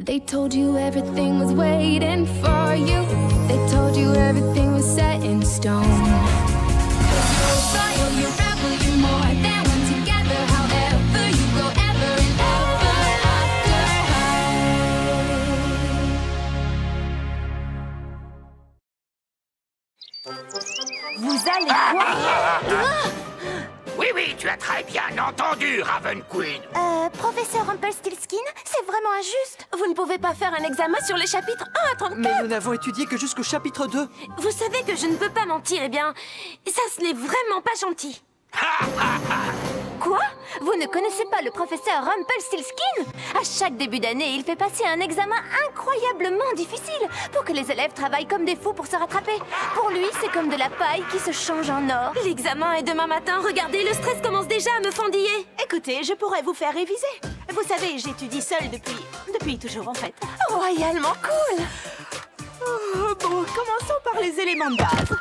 They told you everything was waiting for you. They told you everything was set in stone. 'Cause you're royal, you rebel, you're more than one together. However you go, ever and ever after high. Vous allez quoi? Oui, tu as très bien entendu, Raven Queen. Professeur Rumpelstiltskin, c'est vraiment injuste. Vous ne pouvez pas faire un examen sur les chapitres 1 à 34. Mais nous n'avons étudié que jusqu'au chapitre 2. Vous savez que je ne peux pas mentir, eh bien, ça ce n'est vraiment pas gentil. Quoi? Vous ne connaissez pas le professeur Rumpelstiltskin? À chaque début d'année, il fait passer un examen incroyablement difficile pour que les élèves travaillent comme des fous pour se rattraper. Pour lui, c'est comme de la paille qui se change en or. L'examen est demain matin. Regardez, le stress commence déjà à me fendiller. Écoutez, je pourrais vous faire réviser. Vous savez, j'étudie seule depuis toujours en fait. Royalement cool. Bon, commençons par les éléments de base.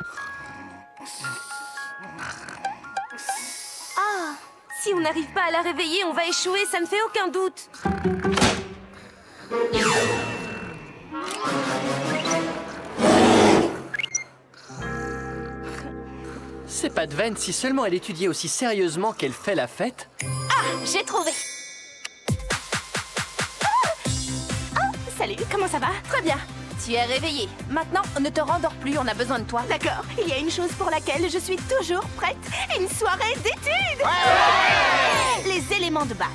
Si on n'arrive pas à la réveiller, on va échouer, ça ne fait aucun doute. C'est pas de veine, si seulement elle étudiait aussi sérieusement qu'elle fait la fête. J'ai trouvé. Salut, comment ça va? Très bien. Tu es réveillée. Maintenant, ne te rendors plus, on a besoin de toi. D'accord, il y a une chose pour laquelle je suis toujours prête. Une soirée d'études. Les éléments de base.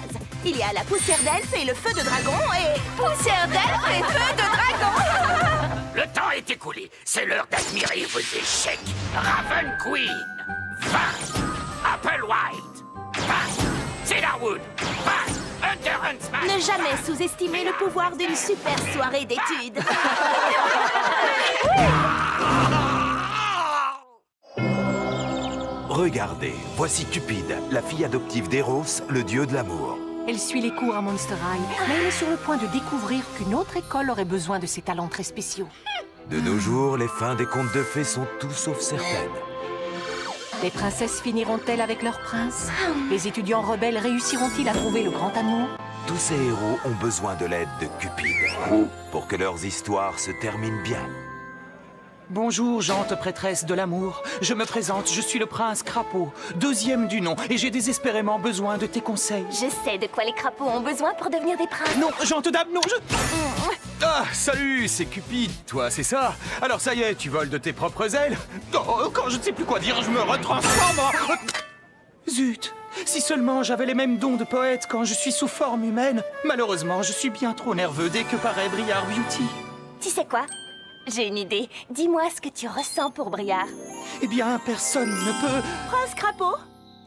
Il y a la poussière d'elfe et le feu de dragon et... Poussière d'elfe et feu de dragon. Le temps est écoulé. C'est l'heure d'admirer vos échecs. Raven Queen, 20. Applewhite, 20. Cedarwood, 20. Hunter Huntsman. Ne jamais sous-estimer le pouvoir d'une super soirée d'études. Regardez, voici Cupide, la fille adoptive d'Eros, le dieu de l'amour. Elle suit les cours à Monster High, mais elle est sur le point de découvrir qu'une autre école aurait besoin de ses talents très spéciaux. De nos jours, les fins des contes de fées sont tout sauf certaines. Les princesses finiront-elles avec leur prince? Les étudiants rebelles réussiront-ils à trouver le grand amour? Tous ces héros ont besoin de l'aide de Cupide pour que leurs histoires se terminent bien. Bonjour, gente prêtresse de l'amour. Je me présente, je suis le prince Crapaud, 2e du nom, et j'ai désespérément besoin de tes conseils. Je sais de quoi les crapauds ont besoin pour devenir des princes. Non, gente dame, non, je... Ah, salut, c'est Cupide, toi, c'est ça? Alors ça y est, tu voles de tes propres ailes? Oh, quand je ne sais plus quoi dire, je me retransforme en... Zut! Si seulement j'avais les mêmes dons de poète quand je suis sous forme humaine. Malheureusement, je suis bien trop nerveux dès que paraît Briard Beauty. Tu sais quoi? J'ai une idée. Dis-moi ce que tu ressens pour Briard. Eh bien, personne ne peut... Prince Crapaud,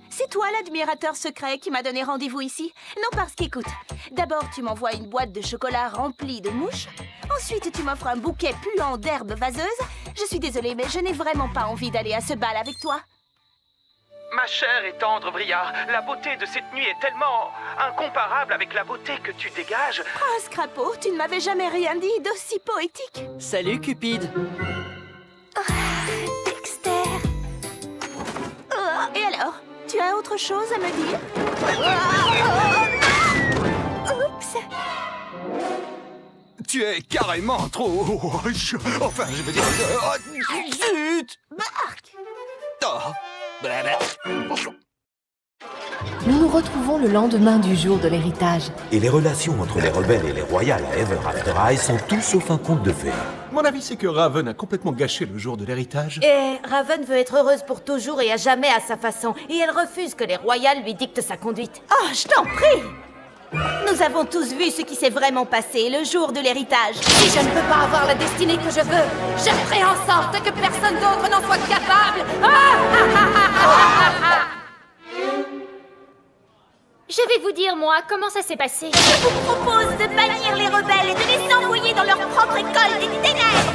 c'est toi l'admirateur secret qui m'a donné rendez-vous ici? Non, parce qu'écoute, d'abord tu m'envoies une boîte de chocolat remplie de mouches. Ensuite, tu m'offres un bouquet puant d'herbes vaseuses. Je suis désolée, mais je n'ai vraiment pas envie d'aller à ce bal avec toi. Ma chère et tendre Briard, la beauté de cette nuit est tellement incomparable avec la beauté que tu dégages. Prince Crapaud, tu ne m'avais jamais rien dit d'aussi poétique. Salut Cupide. Dexter. Et alors, tu as autre chose à me dire? Oups. Tu es carrément trop... Enfin, je veux dire... Zut! Oh. Nous nous retrouvons le lendemain du jour de l'héritage. Et les relations entre les rebelles et les royales à Ever After High sont tout sauf un conte de fées. Mon avis, c'est que Raven a complètement gâché le jour de l'héritage. Et Raven veut être heureuse pour toujours et à jamais à sa façon. Et elle refuse que les royales lui dictent sa conduite. Oh, je t'en prie! Nous avons tous vu ce qui s'est vraiment passé le jour de l'héritage. Si je ne peux pas avoir la destinée que je veux, je ferai en sorte que personne d'autre n'en soit capable. Je vais vous dire, moi, comment ça s'est passé. Je vous propose de bannir les rebelles et de les envoyer dans leur propre école des ténèbres.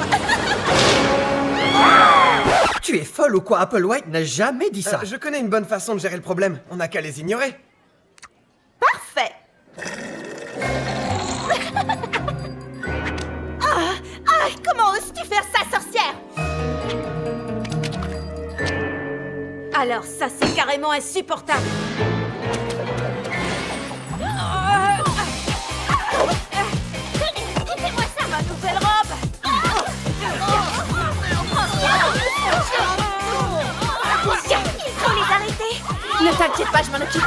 Tu es folle ou quoi? Applewhite n'a jamais dit ça. Je connais une bonne façon de gérer le problème. On n'a qu'à les ignorer. Parfait. Comment oses-tu faire ça, sorcière? Alors ça, c'est carrément insupportable. T'inquiète pas, je m'en occupe.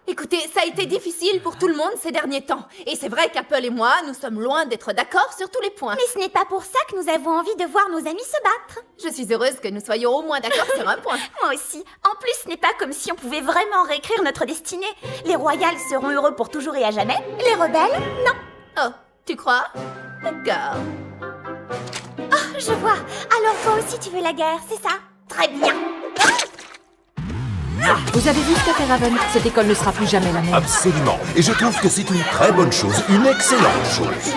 Écoutez, ça a été difficile pour tout le monde ces derniers temps. Et c'est vrai qu'Apple et moi, nous sommes loin d'être d'accord sur tous les points. Mais ce n'est pas pour ça que nous avons envie de voir nos amis se battre. Je suis heureuse que nous soyons au moins d'accord sur un point. Moi aussi. En plus, ce n'est pas comme si on pouvait vraiment réécrire notre destinée. Les Royals seront heureux pour toujours et à jamais. Les rebelles, non. Oh, tu crois? D'accord. Oh, je vois. Alors toi aussi tu veux la guerre, c'est ça? Très bien. Vous avez vu ce qu'a fait Raven? Cette école ne sera plus jamais la même. Absolument. Et je trouve que c'est une très bonne chose, une excellente chose.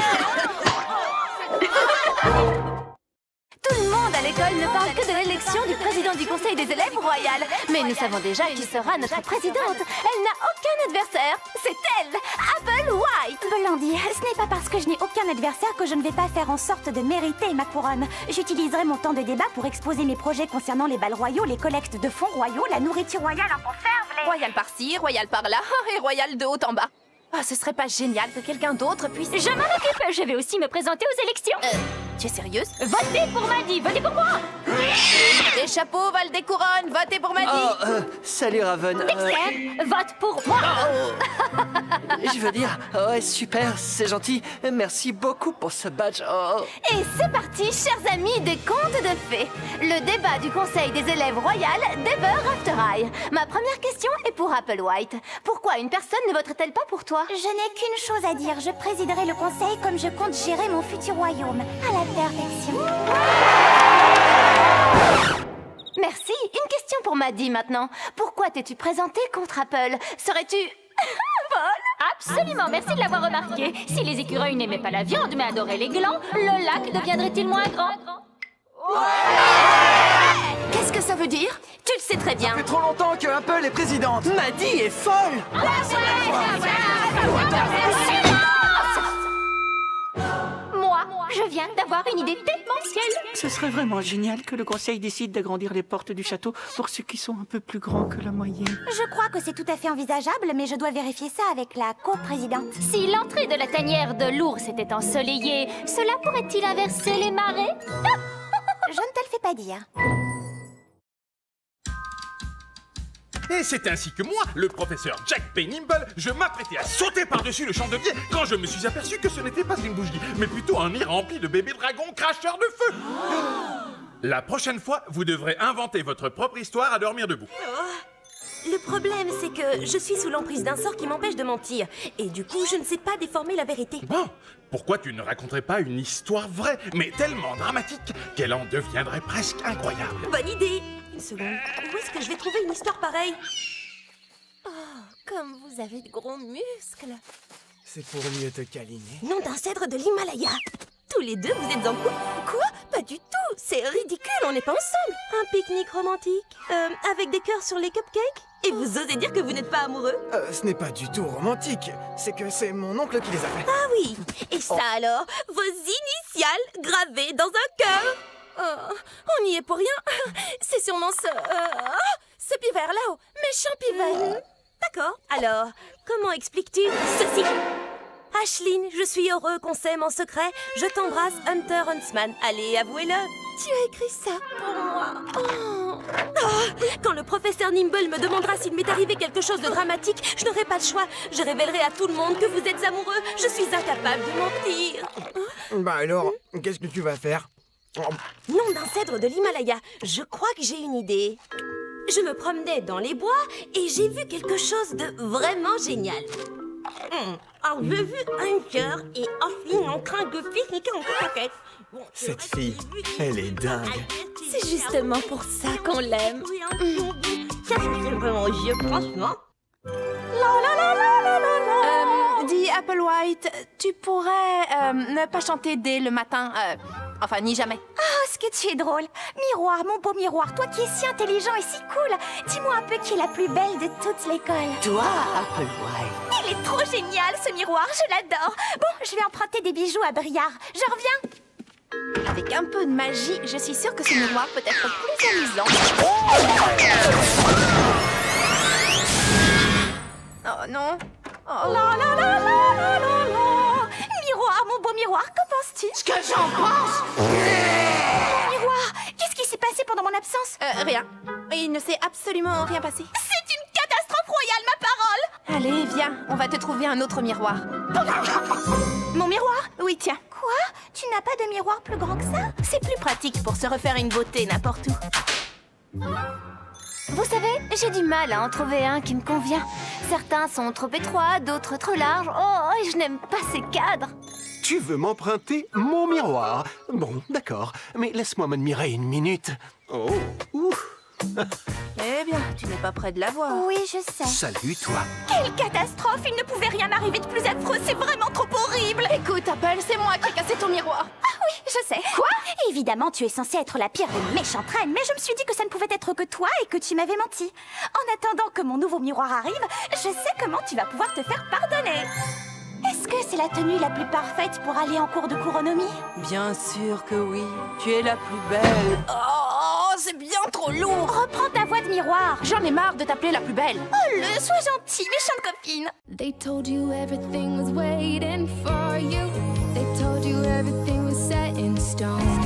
Tout le monde à l'école ne parle que de l'élection du président du conseil des élèves royal. Mais nous savons déjà qui sera notre présidente. Elle n'a aucun adversaire. C'est elle, Apple White. Blondie, ce n'est pas parce que je n'ai aucun adversaire que je ne vais pas faire en sorte de mériter ma couronne. J'utiliserai mon temps de débat pour exposer mes projets concernant les bals royaux, les collectes de fonds royaux, la nourriture royale en conserve, les... Royal par-ci, royal par-là, et royal de haut en bas. Ah, ce serait pas génial que quelqu'un d'autre puisse... Je m'en occupe, je vais aussi me présenter aux élections. Tu es sérieuse? Votez pour Maddy, votez pour moi. Des chapeaux valent des couronnes, votez pour Maddy. Oh, salut Raven. Dexter, vote pour moi. Je veux dire, ouais, super, c'est gentil. Merci beaucoup pour ce badge. Oh. Et c'est parti, chers amis des contes de fées. Le débat du conseil des élèves royales d'Ever After High. Ma première question est pour Apple White. Pourquoi une personne ne voterait-elle pas pour toi? Je n'ai qu'une chose à dire, je présiderai le conseil comme je compte gérer mon futur royaume. À la perfection. Merci. Une question pour Maddy maintenant. Pourquoi t'es-tu présentée contre Apple? Serais-tu... folle? Absolument, merci de l'avoir remarqué. Si les écureuils n'aimaient pas la viande mais adoraient les glands, le lac deviendrait-il moins grand? Qu'est-ce que ça veut dire? Tu le sais très bien. Ça fait trop longtemps que Apple est présidente. Maddy est folle. Moi, je viens d'avoir une idée démentielle. Ce serait vraiment génial que le conseil décide d'agrandir les portes du château pour ceux qui sont un peu plus grands que la moyenne. Je crois que c'est tout à fait envisageable, mais je dois vérifier ça avec la coprésidente. Si l'entrée de la tanière de l'ours était ensoleillée, cela pourrait-il inverser les marées? Je ne te le fais pas dire. Et c'est ainsi que moi, le professeur Jack Peynimble, je m'apprêtais à sauter par-dessus le chandelier quand je me suis aperçu que ce n'était pas une bougie, mais plutôt un nid rempli de bébés dragons cracheurs de feu. La prochaine fois, vous devrez inventer votre propre histoire à dormir debout. Le problème, c'est que je suis sous l'emprise d'un sort qui m'empêche de mentir. Et du coup, je ne sais pas déformer la vérité. Bon, pourquoi tu ne raconterais pas une histoire vraie, mais tellement dramatique qu'elle en deviendrait presque incroyable? Bonne idée. Une seconde. Où est-ce que je vais trouver une histoire pareille? Oh, comme vous avez de gros muscles. C'est pour mieux te câliner. Nom d'un cèdre de l'Himalaya. Tous les deux, vous êtes en couple? Quoi? Pas du tout. C'est ridicule, on n'est pas ensemble. Un pique-nique romantique, avec des cœurs sur les cupcakes? Et vous osez dire que vous n'êtes pas amoureux? Ce n'est pas du tout romantique. C'est que c'est mon oncle qui les a fait. Ah oui. Et ça alors? Vos initiales gravées dans un cœur? On n'y est pour rien. C'est sûrement ce pivert là-haut. Méchant pivert. D'accord. Alors, comment expliques-tu ceci? Ashline, je suis heureux qu'on s'aime en secret. Je t'embrasse, Hunter Huntsman. Allez, avouez-le. Tu as écrit ça pour moi. Quand le professeur Nimble me demandera s'il m'est arrivé quelque chose de dramatique, je n'aurai pas le choix. Je révélerai à tout le monde que vous êtes amoureux. Je suis incapable de mentir. Bah alors, qu'est-ce que tu vas faire? Nom d'un cèdre de l'Himalaya. Je crois que j'ai une idée. Je me promenais dans les bois et j'ai vu quelque chose de vraiment génial. Alors, j'ai vu un cœur et Ashline en train de pique-niquer en coquette. Bon, cette fille, elle est dingue. C'est justement pour ça qu'on l'aime. Qu'est-ce que c'est vraiment vieux, franchement? Dis Apple White, tu pourrais ne pas chanter dès le matin, enfin ni jamais. Oh, ce que tu es drôle. Miroir, mon beau miroir, toi qui es si intelligent et si cool. Dis-moi un peu qui est la plus belle de toute l'école. Toi, Apple White. Il est trop génial, ce miroir, je l'adore. Bon, je vais emprunter des bijoux à Briard. Je reviens. Avec un peu de magie, je suis sûre que ce miroir peut être plus amusant. Oh non. Oh. La la la la la la la. Miroir, mon beau miroir, qu'en penses-tu? Ce que j'en pense? Miroir, qu'est-ce qui s'est passé pendant mon absence? Rien. Il ne s'est absolument absolument rien passé. C'est une catastrophe royale, ma parole! Allez, viens, on va te trouver un autre miroir. Mon miroir? Oui, tiens. Quoi? Tu n'as pas de miroir plus grand que ça? C'est plus pratique pour se refaire une beauté n'importe où. Vous savez, j'ai du mal à en trouver un qui me convient. Certains sont trop étroits, d'autres trop larges. Oh, et je n'aime pas ces cadres. Tu veux m'emprunter mon miroir? Bon, d'accord, mais laisse-moi m'admirer une minute. Oh, ouf. Eh bien, tu n'es pas près de la voir. Oui, je sais. Salut, toi. Quelle catastrophe! Il ne pouvait rien arriver de plus affreux, c'est vraiment trop horrible! Écoute, Apple, c'est moi qui ai cassé ton miroir. Ah oui, je sais. Quoi? Évidemment, tu es censée être la pire des méchantes reines, mais je me suis dit que ça ne pouvait être que toi et que tu m'avais menti. En attendant que mon nouveau miroir arrive, je sais comment tu vas pouvoir te faire pardonner. Est-ce que c'est la tenue la plus parfaite pour aller en cours de couronnomie? Bien sûr que oui. Tu es la plus belle. Oh, c'est bien trop lourd. Reprends ta voix de miroir. J'en ai marre de t'appeler la plus belle. Oh, sois gentille, méchante copine. They told you everything was waiting for you. They told you everything was set in stone.